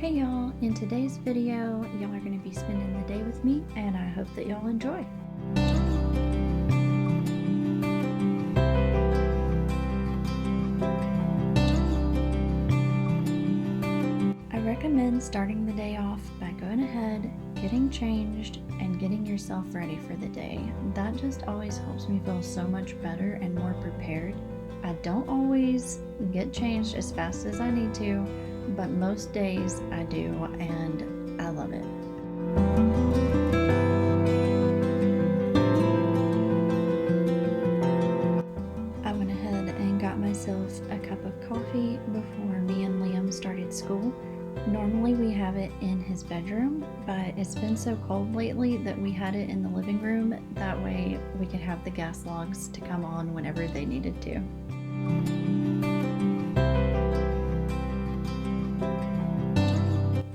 Hey y'all, in today's video, y'all are going to be spending the day with me and I hope that y'all enjoy. I recommend starting the day off by going ahead, getting changed, and getting yourself ready for the day. That just always helps me feel so much better and more prepared. I don't always get changed as fast as I need to, but most days I do, and I love it. I went ahead and got myself a cup of coffee before me and Liam started school. Normally we have it in his bedroom, but it's been so cold lately that we had it in the living room. That way we could have the gas logs to come on whenever they needed to.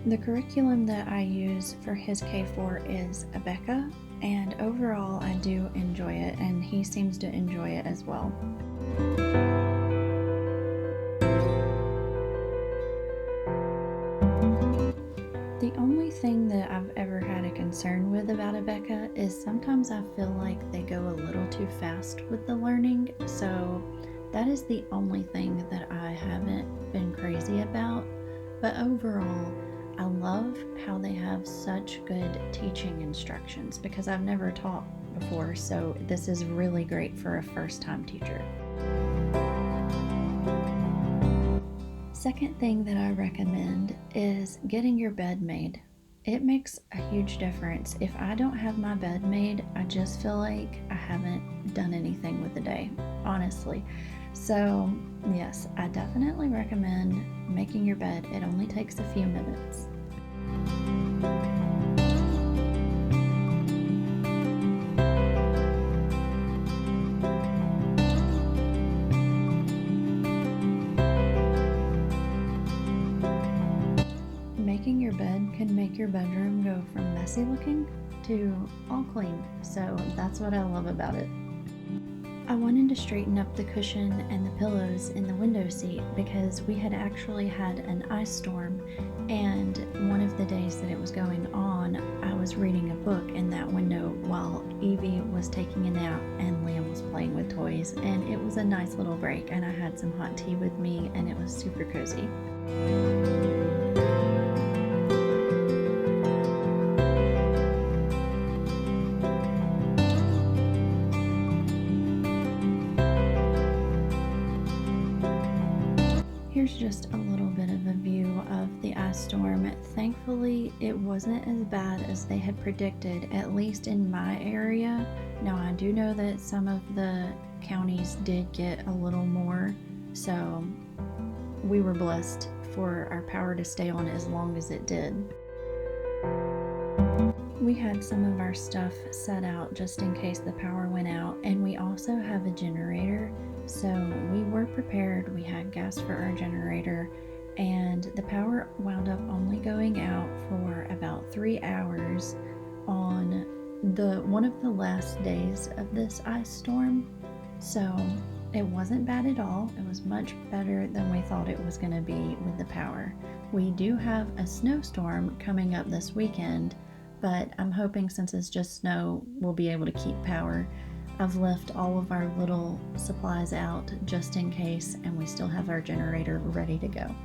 The curriculum that I use for his K4 is Abeka, and overall I do enjoy it, and he seems to enjoy it as well. The only thing that I've ever had a concern with about Abeka is sometimes I feel like they go a little too fast with the learning, so that is the only thing that I haven't been crazy about. But overall, I love how they have such good teaching instructions because I've never taught before, so this is really great for a first-time teacher. Second thing that I recommend is getting your bed made. It makes a huge difference. If I don't have my bed made, I just feel like I haven't done anything with the day, honestly. So yes, I definitely recommend making your bed. It only takes a few minutes. Making your bed can make your bedroom go from messy looking to all clean, so that's what I love about it. I wanted to straighten up the cushion and the pillows in the window seat because we had actually had an ice storm, and one of the days that it was going on, I was reading a book in that window while Evie was taking a nap and Liam was playing with toys, and it was a nice little break, and I had some hot tea with me and it was super cozy. Here's just a little bit of a view of the ice storm. Thankfully, it wasn't as bad as they had predicted, at least in my area. Now, I do know that some of the counties did get a little more, so we were blessed for our power to stay on as long as it did. We had some of our stuff set out just in case the power went out, and we also have a generator, so we were prepared. We had gas for our generator, and the power wound up only going out for about 3 hours on one of the last days of this ice storm, so it wasn't bad at all. It was much better than we thought it was going to be with the power. We do have a snowstorm coming up this weekend, but I'm hoping since it's just snow, we'll be able to keep power. I've left all of our little supplies out just in case, and we still have our generator ready to go.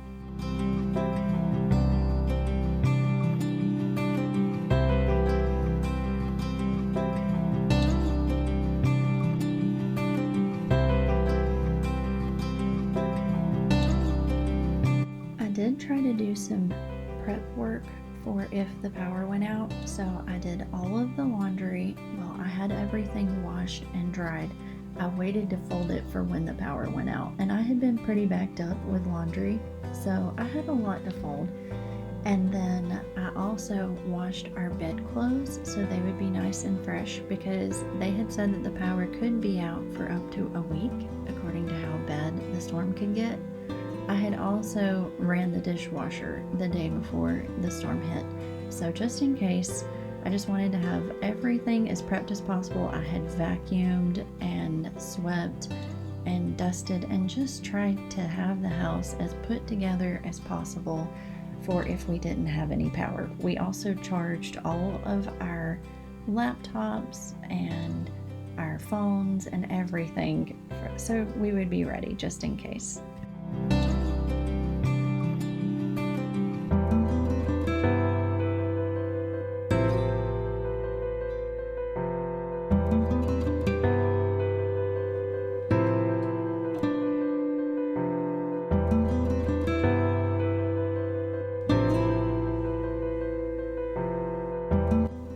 I did try to do some prep work for if the power went out, so I did all of the laundry. Well, I had everything washed and dried. I waited to fold it for when the power went out, and I had been pretty backed up with laundry, so I had a lot to fold. And then I also washed our bedclothes so they would be nice and fresh because they had said that the power could be out for up to a week according to how bad the storm could get. I had also ran the dishwasher the day before the storm hit, so just in case, I just wanted to have everything as prepped as possible. I had vacuumed and swept and dusted and just tried to have the house as put together as possible for if we didn't have any power. We also charged all of our laptops and our phones and everything so we would be ready just in case.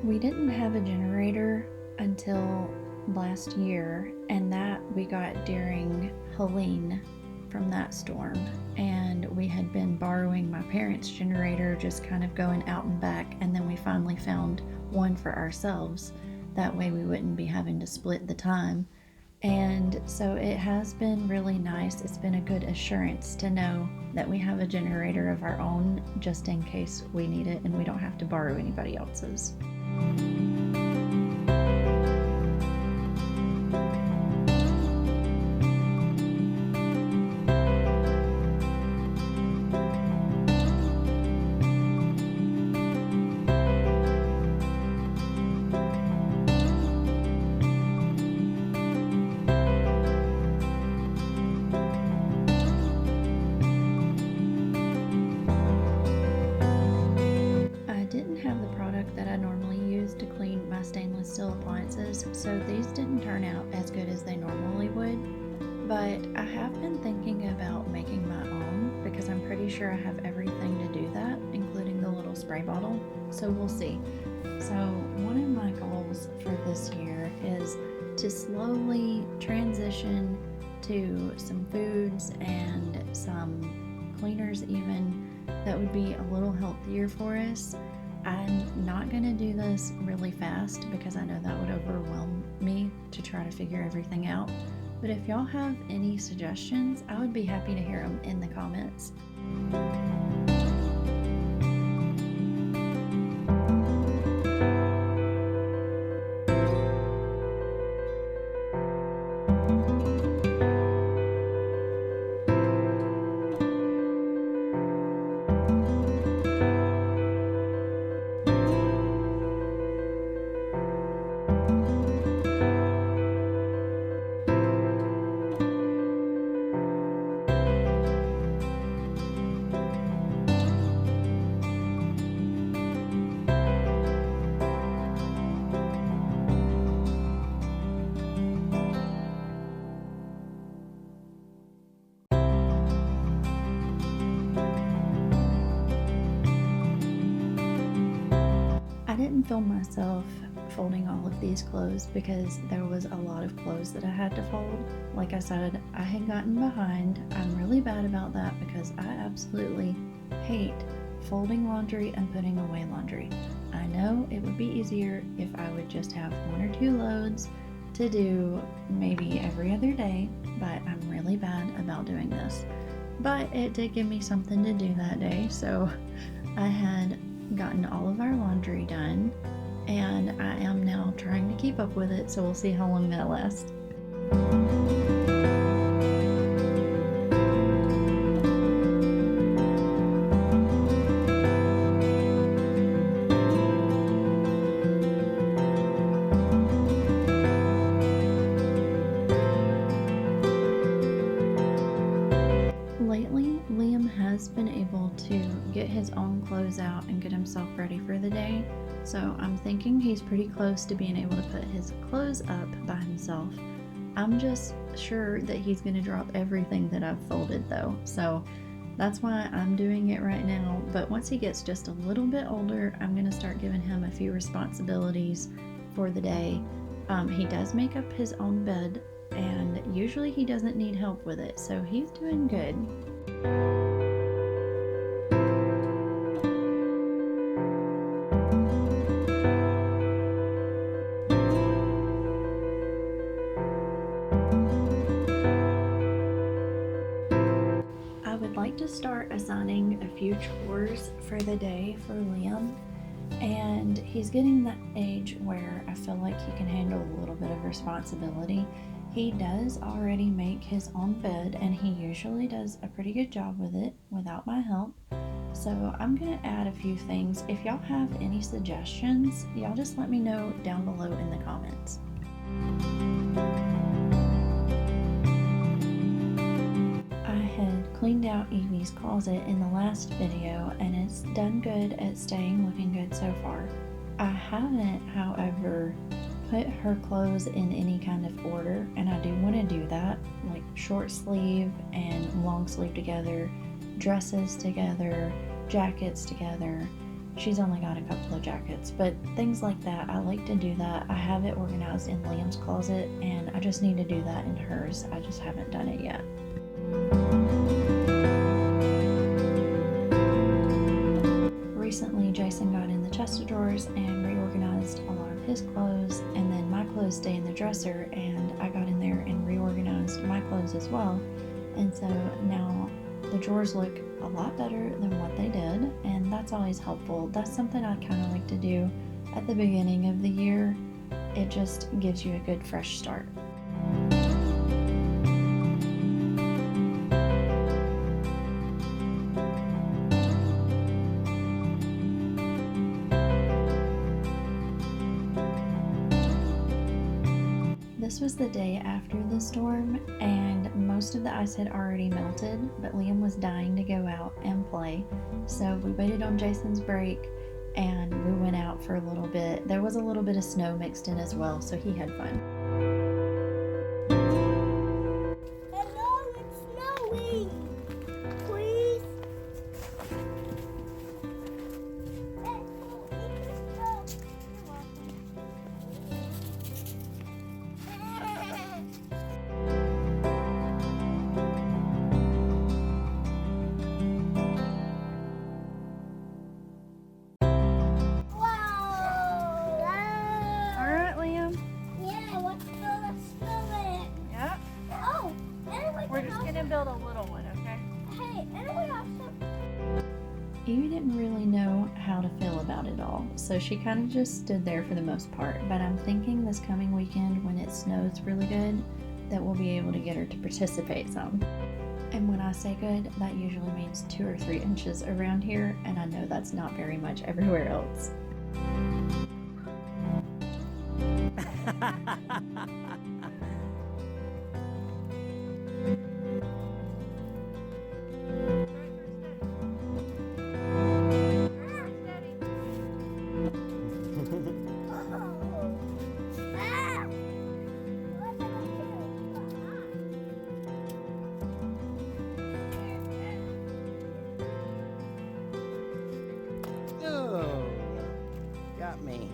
We didn't have a generator until last year, and that we got during Helene from that storm. And we had been borrowing my parents' generator, just kind of going out and back, and then we finally found one for ourselves. That way we wouldn't be having to split the time. And so it has been really nice. It's been a good assurance to know that we have a generator of our own just in case we need it and we don't have to borrow anybody else's. That I normally use to clean my stainless steel appliances, so these didn't turn out as good as they normally would, but I have been thinking about making my own because I'm pretty sure I have everything to do that, including the little spray bottle, so we'll see. So one of my goals for this year is to slowly transition to some foods and some cleaners even that would be a little healthier for us. I'm not going to do this really fast because I know that would overwhelm me to try to figure everything out. But if y'all have any suggestions, I would be happy to hear them in the comments. I didn't film myself folding all of these clothes because there was a lot of clothes that I had to fold. Like I said, I had gotten behind. I'm really bad about that because I absolutely hate folding laundry and putting away laundry. I know it would be easier if I would just have 1 or 2 loads to do maybe every other day, but I'm really bad about doing this. But it did give me something to do that day, so I had gotten all of our laundry done, and I am now trying to keep up with it, so we'll see how long that lasts. Lately, Liam has been able to get his own clothes out and get himself ready for the day, so I'm thinking he's pretty close to being able to put his clothes up by himself. I'm just sure that he's going to drop everything that I've folded though, so that's why I'm doing it right now. But once he gets just a little bit older, I'm going to start giving him a few responsibilities for the day. He does make up his own bed, and usually he doesn't need help with it, so he's doing good. I would like to start assigning a few chores for the day for Liam, and he's getting that age where I feel like he can handle a little bit of responsibility. He does already make his own bed, and he usually does a pretty good job with it without my help. So I'm gonna add a few things. If y'all have any suggestions, y'all just let me know down below in the comments. I had cleaned out Evie's closet in the last video and it's done good at staying looking good so far. I haven't, however, put her clothes in any kind of order, and I do want to do that, like short sleeve and long sleeve together, dresses together, jackets together. She's only got a couple of jackets, but things like that, I like to do that. I have it organized in Liam's closet and I just need to do that in hers. I just haven't done it yet. Recently, Jason got in the chest of drawers and reorganized a lot of his clothes, and then my clothes stay in the dresser, and I got in there and reorganized my clothes as well. And so now the drawers look a lot better than what they did, and that's always helpful. That's something I kind of like to do at the beginning of the year. It just gives you a good fresh start. This was the day after the storm, and most of the ice had already melted, but Liam was dying to go out and play. So we waited on Jason's break and we went out for a little bit. There was a little bit of snow mixed in as well, so he had fun. Hello, it's snowing. Please. Build a little one, okay? Hey, and we also... Evie didn't really know how to feel about it all, so she kind of just stood there for the most part. But I'm thinking this coming weekend, when it snows really good, that we'll be able to get her to participate some. And when I say good, that usually means 2 or 3 inches around here, and I know that's not very much everywhere else. Got me.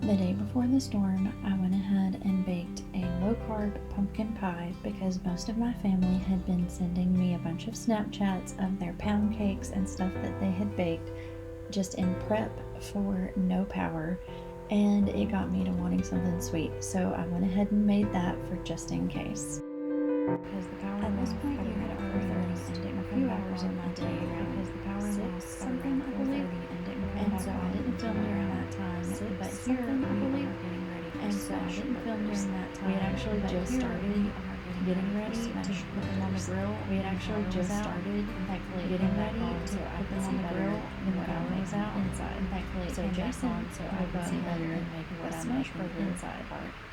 The day before the storm, I went ahead and baked a low-carb pumpkin pie because most of my family had been sending me a bunch of Snapchats of their pound cakes and stuff that they had baked just in prep for no power, and it got me to wanting something sweet, so I went ahead and made that for just in case. Because the power at this point, you had a few hours in my day because the power lost something, I believe, and so I didn't film during that time. But here we are getting ready, and so I didn't film during that time. We had actually just started getting ready to put them on the grill. We had actually just started getting ready to put them on the grill when the power was out inside. So Jason will go ahead and make what smash burger inside.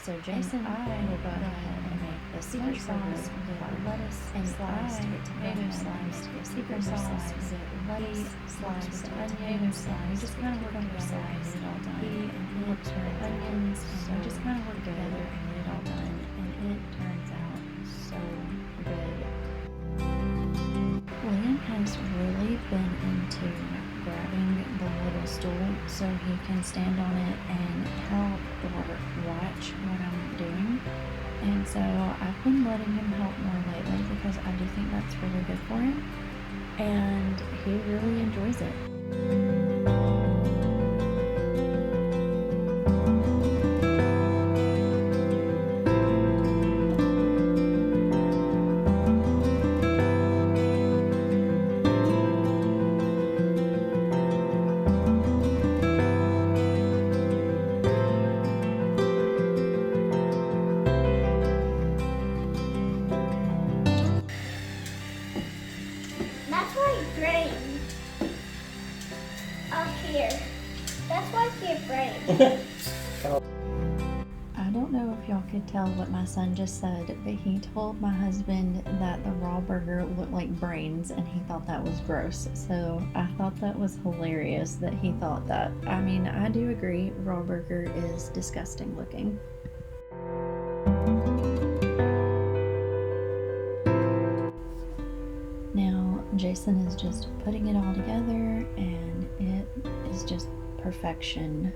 So Jason and I will go ahead and make the secret sauce with lettuce and sliced tomato sliced, secret sauce with lettuce sliced, onion sliced. We just kind of work together and get it all done. He looks for onions, and we just kind of work together and get it all done, and it turns out so good. Liam has really been into grabbing the little stool so he can stand on it and help or watch what I'm doing. And so I've been letting him help more lately because I do think that's really good for him, and he really enjoys it. get brains. I don't know if y'all could tell what my son just said, but he told my husband that the raw burger looked like brains and he thought that was gross. So I thought that was hilarious that he thought that. I mean, I do agree, raw burger is disgusting looking. Now, Jason is just putting it all together and it is just perfection.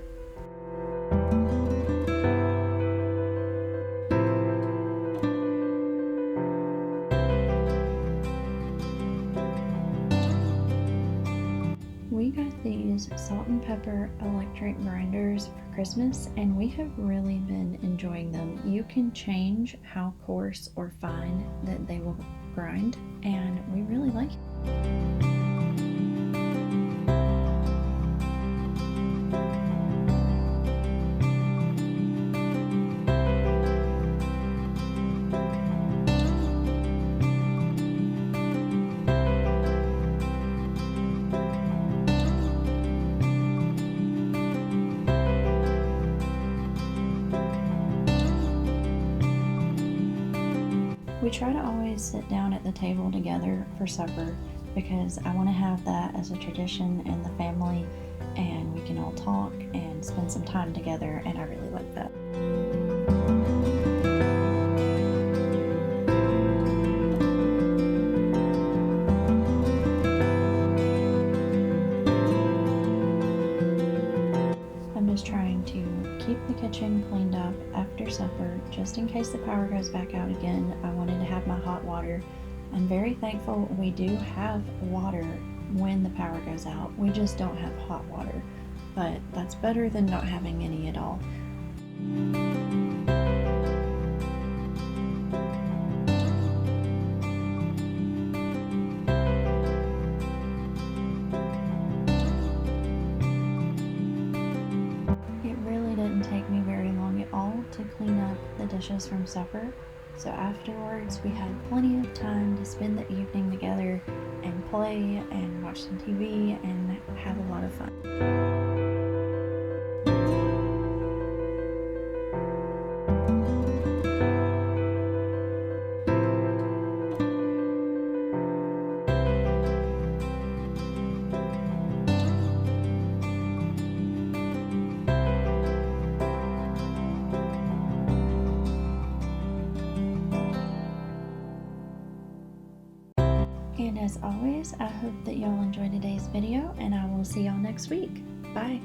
We got these salt and pepper electric grinders for Christmas and we have really been enjoying them. You can change how coarse or fine that they will grind and we really like it. We try to always sit down at the table together for supper because I want to have that as a tradition in the family and we can all talk and spend some time together and I really like that. I'm just trying to keep the kitchen cleaned up after supper just in case the power goes back out again. I wanted to have my hot water. I'm very thankful we do have water when the power goes out. We just don't have hot water, but that's better than not having any at all. It really didn't take me very long at all to clean up the dishes from supper. So afterwards, we had plenty of time to spend the evening together and play and watch some TV and have a lot of fun. And as always, I hope that y'all enjoyed today's video and I will see y'all next week. Bye!